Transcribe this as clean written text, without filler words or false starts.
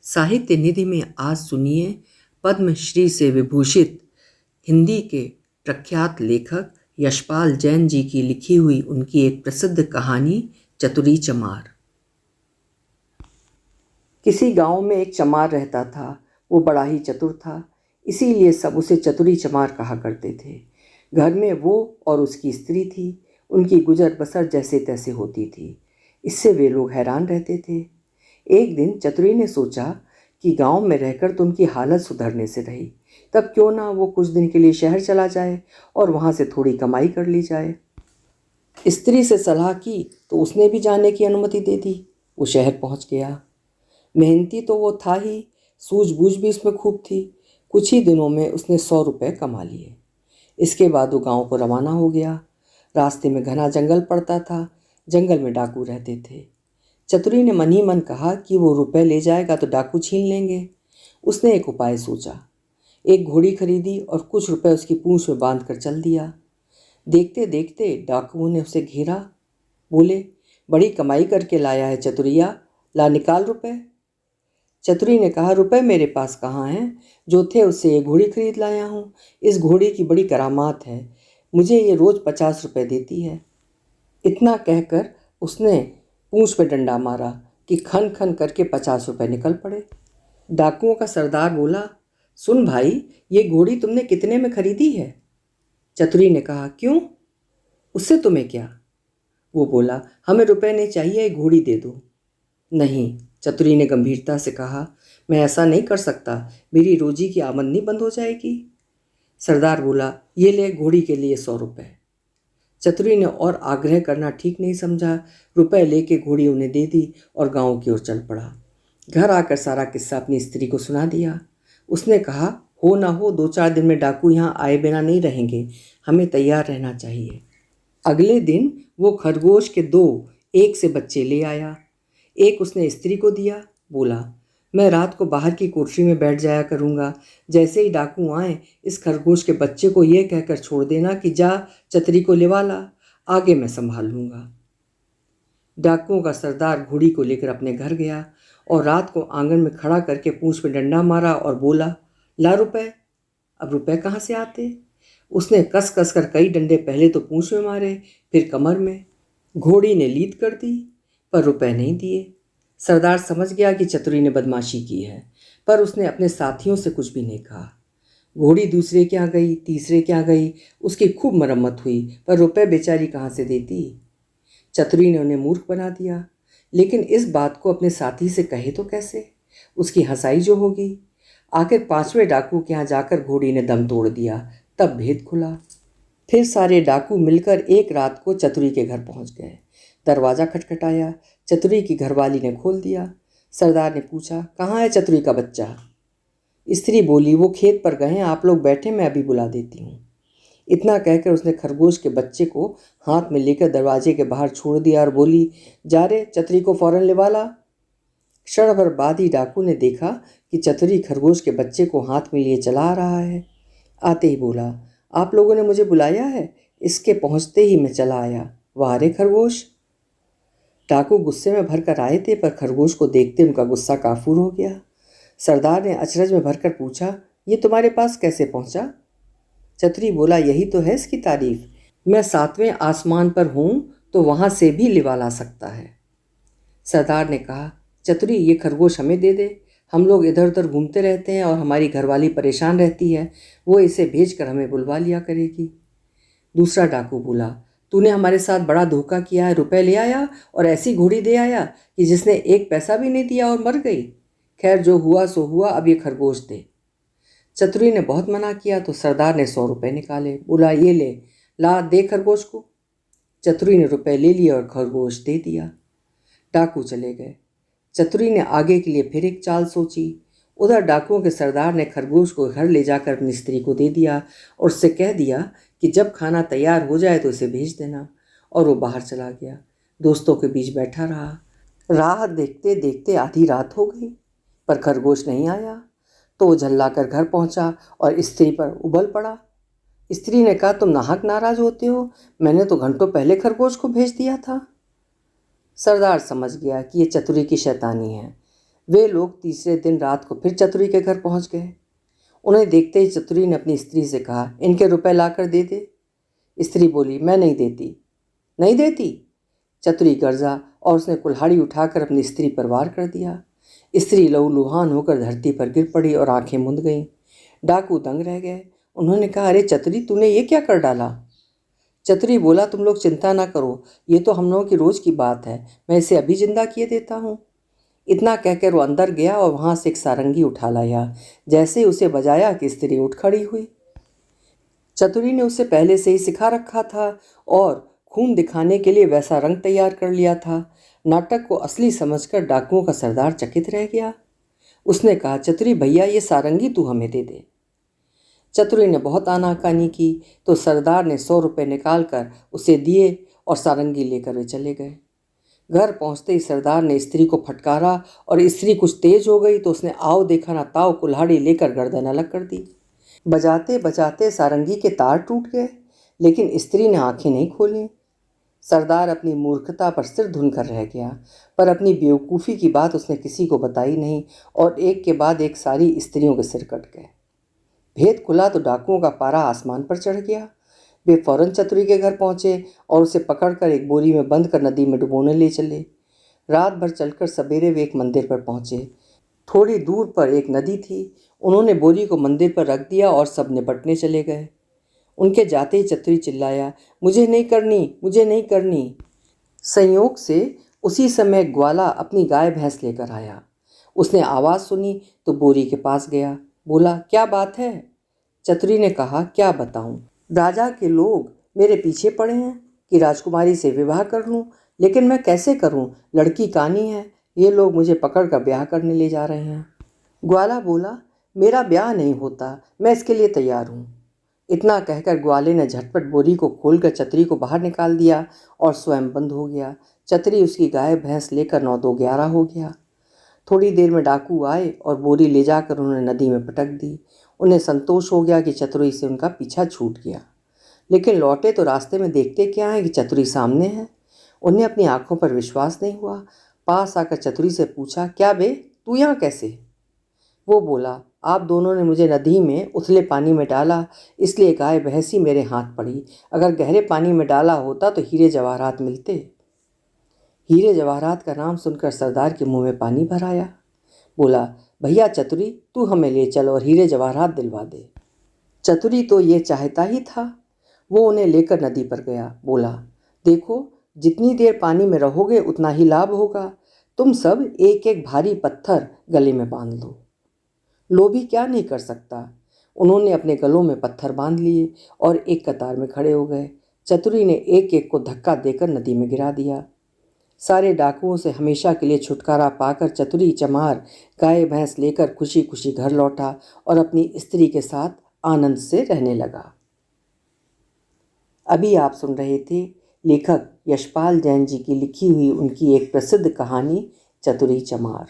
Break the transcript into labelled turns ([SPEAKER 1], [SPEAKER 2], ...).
[SPEAKER 1] साहित्य निधि में आज सुनिए पद्मश्री से विभूषित हिंदी के प्रख्यात लेखक यशपाल जैन जी की लिखी हुई उनकी एक प्रसिद्ध कहानी चतुरी चमार। किसी गांव में एक चमार रहता था। वो बड़ा ही चतुर था, इसीलिए सब उसे चतुरी चमार कहा करते थे। घर में वो और उसकी स्त्री थी। उनकी गुजर बसर जैसे तैसे होती थी, इससे वे लोग हैरान रहते थे। एक दिन चतुरी ने सोचा कि गांव में रहकर तो उनकी हालत सुधरने से रही, तब क्यों ना वो कुछ दिन के लिए शहर चला जाए और वहां से थोड़ी कमाई कर ली जाए। स्त्री से सलाह की तो उसने भी जाने की अनुमति दे दी। वो शहर पहुंच गया। मेहनती तो वो था ही, सूझबूझ भी उसमें खूब थी। कुछ ही दिनों में उसने 100 रुपये कमा लिए। इसके बाद वो गांव को रवाना हो गया। रास्ते में घना जंगल पड़ता था। जंगल में डाकू रहते थे। चतुरी ने मन ही मन कहा कि वो रुपए ले जाएगा तो डाकू छीन लेंगे। उसने एक उपाय सोचा। एक घोड़ी खरीदी और कुछ रुपए उसकी पूंछ में बांध कर चल दिया। देखते देखते डाकुओं ने उसे घेरा। बोले, बड़ी कमाई करके लाया है चतुरिया, ला निकाल रुपए। चतुरी ने कहा, रुपए मेरे पास कहाँ हैं? जो थे उससे ये घोड़ी खरीद लाया हूँ। इस घोड़ी की बड़ी करामात है, मुझे ये रोज़ 50 रुपये देती है। इतना कहकर उसने पूंछ पे डंडा मारा कि खन खन करके 50 रुपये निकल पड़े। डाकुओं का सरदार बोला, सुन भाई, ये घोड़ी तुमने कितने में खरीदी है? चतुरी ने कहा, क्यों, उससे तुम्हें क्या? वो बोला, हमें रुपए नहीं चाहिए, घोड़ी दे दो। नहीं, चतुरी ने गंभीरता से कहा, मैं ऐसा नहीं कर सकता, मेरी रोजी की आमदनी बंद हो जाएगी। सरदार बोला, ये ले घोड़ी के लिए 100 रुपये। चतुरी ने और आग्रह करना ठीक नहीं समझा। रुपए लेके घोड़ी उन्हें दे दी और गांव की ओर चल पड़ा। घर आकर सारा किस्सा अपनी स्त्री को सुना दिया। उसने कहा, हो ना हो 2-4 दिन में डाकू यहाँ आए बिना नहीं रहेंगे, हमें तैयार रहना चाहिए। अगले दिन वो खरगोश के 2 एक से बच्चे ले आया। एक उसने स्त्री को दिया। बोला, मैं रात को बाहर की कोठरी में बैठ जाया करूँगा। जैसे ही डाकू आए, इस खरगोश के बच्चे को यह कहकर छोड़ देना कि जा चतरी को लेवा ला, आगे मैं संभाल लूँगा। डाकुओं का सरदार घोड़ी को लेकर अपने घर गया और रात को आंगन में खड़ा करके पूंछ में डंडा मारा और बोला, ला रुपए। अब रुपए कहाँ से आते? उसने कस कस कर कई डंडे पहले तो पूंछ में मारे, फिर कमर में। घोड़ी ने लीद कर दी, पर रुपए नहीं दिए। सरदार समझ गया कि चतुरी ने बदमाशी की है, पर उसने अपने साथियों से कुछ भी नहीं कहा। घोड़ी दूसरे के यहाँ गई, तीसरे के यहाँ गई, उसकी खूब मरम्मत हुई, पर रुपए बेचारी कहाँ से देती? चतुरी ने उन्हें मूर्ख बना दिया, लेकिन इस बात को अपने साथी से कहे तो कैसे? उसकी हंसाई जो होगी। आखिर 5वें डाकू के यहाँ जाकर घोड़ी ने दम तोड़ दिया, तब भेद खुला। फिर सारे डाकू मिलकर एक रात को चतुरी के घर पहुंच गए। दरवाज़ा खटखटाया। चतुरी की घरवाली ने खोल दिया। सरदार ने पूछा, कहाँ है चतुरी का बच्चा? स्त्री बोली, वो खेत पर गए हैं, आप लोग बैठे, मैं अभी बुला देती हूँ। इतना कहकर उसने खरगोश के बच्चे को हाथ में लेकर दरवाजे के बाहर छोड़ दिया और बोली, जा रे, चतुरी को फौरन ले वाला। क्षण भर बाद ही डाकू ने देखा कि चतुरी खरगोश के बच्चे को हाथ में लिए चला आ रहा है। आते ही बोला, आप लोगों ने मुझे बुलाया है? इसके पहुंचते ही मैं चला आया। वाह रे खरगोश। डाकू गुस्से में भरकर आए थे, पर खरगोश को देखते उनका गुस्सा काफूर हो गया। सरदार ने अचरज में भरकर पूछा, ये तुम्हारे पास कैसे पहुंचा? चतुरी बोला, यही तो है इसकी तारीफ, मैं 7वें आसमान पर हूं तो वहां से भी लिवा ला सकता है। सरदार ने कहा, चतुरी, ये खरगोश हमें दे दे, हम लोग इधर उधर घूमते रहते हैं और हमारी घरवाली परेशान रहती है, वो इसे भेज कर हमें बुलवा लिया करेगी। दूसरा डाकू बोला, तूने हमारे साथ बड़ा धोखा किया है, रुपए ले आया और ऐसी घोड़ी दे आया कि जिसने एक पैसा भी नहीं दिया और मर गई। खैर, जो हुआ सो हुआ, अब ये खरगोश दे। चतुरी ने बहुत मना किया तो सरदार ने 100 रुपये निकाले। बोला, ये ले, ला दे खरगोश को। चतुरी ने रुपए ले लिए और खरगोश दे दिया। डाकू चले गए। चतुरी ने आगे के लिए फिर एक चाल सोची। उधर डाकुओं के सरदार ने खरगोश को घर ले जाकर अपनी स्त्री को दे दिया और उससे कह दिया कि जब खाना तैयार हो जाए तो इसे भेज देना, और वो बाहर चला गया। दोस्तों के बीच बैठा रहा। राह देखते देखते आधी रात हो गई, पर खरगोश नहीं आया। तो वो झल्लाकर घर पहुंचा और स्त्री पर उबल पड़ा। स्त्री ने कहा, तुम नाहक नाराज होते हो, मैंने तो घंटों पहले खरगोश को भेज दिया था। सरदार समझ गया कि ये चतुरी की शैतानी है। वे लोग तीसरे दिन रात को फिर चतुरी के घर पहुंच गए। उन्हें देखते ही चतुरी ने अपनी स्त्री से कहा, इनके रुपए लाकर दे दे। स्त्री बोली, मैं नहीं देती। नहीं देती? चतुरी गर्जा और उसने कुल्हाड़ी उठाकर अपनी स्त्री पर वार कर दिया। स्त्री लहूलुहान होकर धरती पर गिर पड़ी और आंखें मूंद गईं। डाकू दंग रह गए। उन्होंने कहा, अरे चतुरी, तूने ये क्या कर डाला? चतुरी बोला, तुम लोग चिंता ना करो, ये तो हम लोगों की रोज की बात है, मैं इसे अभी जिंदा किए देता हूँ। इतना कहकर वो अंदर गया और वहां से एक सारंगी उठा लाया। जैसे ही उसे बजाया कि स्त्री उठ खड़ी हुई। चतुरी ने उसे पहले से ही सिखा रखा था और खून दिखाने के लिए वैसा रंग तैयार कर लिया था। नाटक को असली समझकर डाकुओं का सरदार चकित रह गया। उसने कहा, चतुरी भैया, ये सारंगी तू हमें दे दे। चतुरी ने बहुत आनाकानी की तो सरदार ने 100 रुपये निकाल कर उसे दिए और सारंगी लेकर वे चले गए। घर पहुंचते ही सरदार ने स्त्री को फटकारा और स्त्री कुछ तेज हो गई तो उसने आओ देखा ना ताव कुल्हाड़ी लेकर गर्दन अलग कर दी। बजाते बजाते सारंगी के तार टूट गए, लेकिन स्त्री ने आंखें नहीं खोली। सरदार अपनी मूर्खता पर सिर धुनकर रह गया, पर अपनी बेवकूफ़ी की बात उसने किसी को बताई नहीं और एक के बाद एक सारी स्त्रियों के सिर कट गए। भेद खुला तो डाकुओं का पारा आसमान पर चढ़ गया। वे फौरन चतुरी के घर पहुंचे और उसे पकड़कर एक बोरी में बंद कर नदी में डुबोने ले चले। रात भर चलकर सवेरे वे एक मंदिर पर पहुंचे। थोड़ी दूर पर एक नदी थी। उन्होंने बोरी को मंदिर पर रख दिया और सब निपटने चले गए। उनके जाते ही चतुरी चिल्लाया, मुझे नहीं करनी, मुझे नहीं करनी। संयोग से उसी समय ग्वाला अपनी गाय भैंस लेकर आया। उसने आवाज़ सुनी तो बोरी के पास गया। बोला, क्या बात है? चतुरी ने कहा, क्या बताऊं, राजा के लोग मेरे पीछे पड़े हैं कि राजकुमारी से विवाह कर लूं, लेकिन मैं कैसे करूं? लड़की कानी है, ये लोग मुझे पकड़कर ब्याह करने ले जा रहे हैं। ग्वाला बोला, मेरा ब्याह नहीं होता, मैं इसके लिए तैयार हूँ। इतना कहकर ग्वाले ने झटपट बोरी को खोलकर चतुरी को बाहर निकाल दिया और स्वयं बंद हो गया। चतुरी उसकी गाय भैंस लेकर 9-2-11 हो गया। थोड़ी देर में डाकू आए और बोरी ले जाकर उन्होंने नदी में पटक दी। उन्हें संतोष हो गया कि चतुरी से उनका पीछा छूट गया, लेकिन लौटे तो रास्ते में देखते क्या है कि चतुरी सामने है। उन्हें अपनी आंखों पर विश्वास नहीं हुआ। पास आकर चतुरी से पूछा, क्या बे, तू यहाँ कैसे? वो बोला, आप दोनों ने मुझे नदी में उथले पानी में डाला, इसलिए गाय भैंसी मेरे हाथ पड़ी। अगर गहरे पानी में डाला होता तो हीरे जवाहरात मिलते। हीरे जवाहरात का नाम सुनकर सरदार के मुंह में पानी भर आया। बोला, भैया चतुरी, तू हमें ले चल और हीरे जवाहरात दिलवा दे। चतुरी तो ये चाहता ही था। वो उन्हें लेकर नदी पर गया। बोला, देखो, जितनी देर पानी में रहोगे उतना ही लाभ होगा। तुम सब एक एक भारी पत्थर गले में बांध लो। लोभी क्या नहीं कर सकता। उन्होंने अपने गलों में पत्थर बांध लिए और एक कतार में खड़े हो गए। चतुरी ने एक एक को धक्का देकर नदी में गिरा दिया। सारे डाकुओं से हमेशा के लिए छुटकारा पाकर चतुरी चमार गाय भैंस लेकर खुशी खुशी घर लौटा और अपनी स्त्री के साथ आनंद से रहने लगा। अभी आप सुन रहे थे लेखक यशपाल जैन जी की लिखी हुई उनकी एक प्रसिद्ध कहानी चतुरी चमार।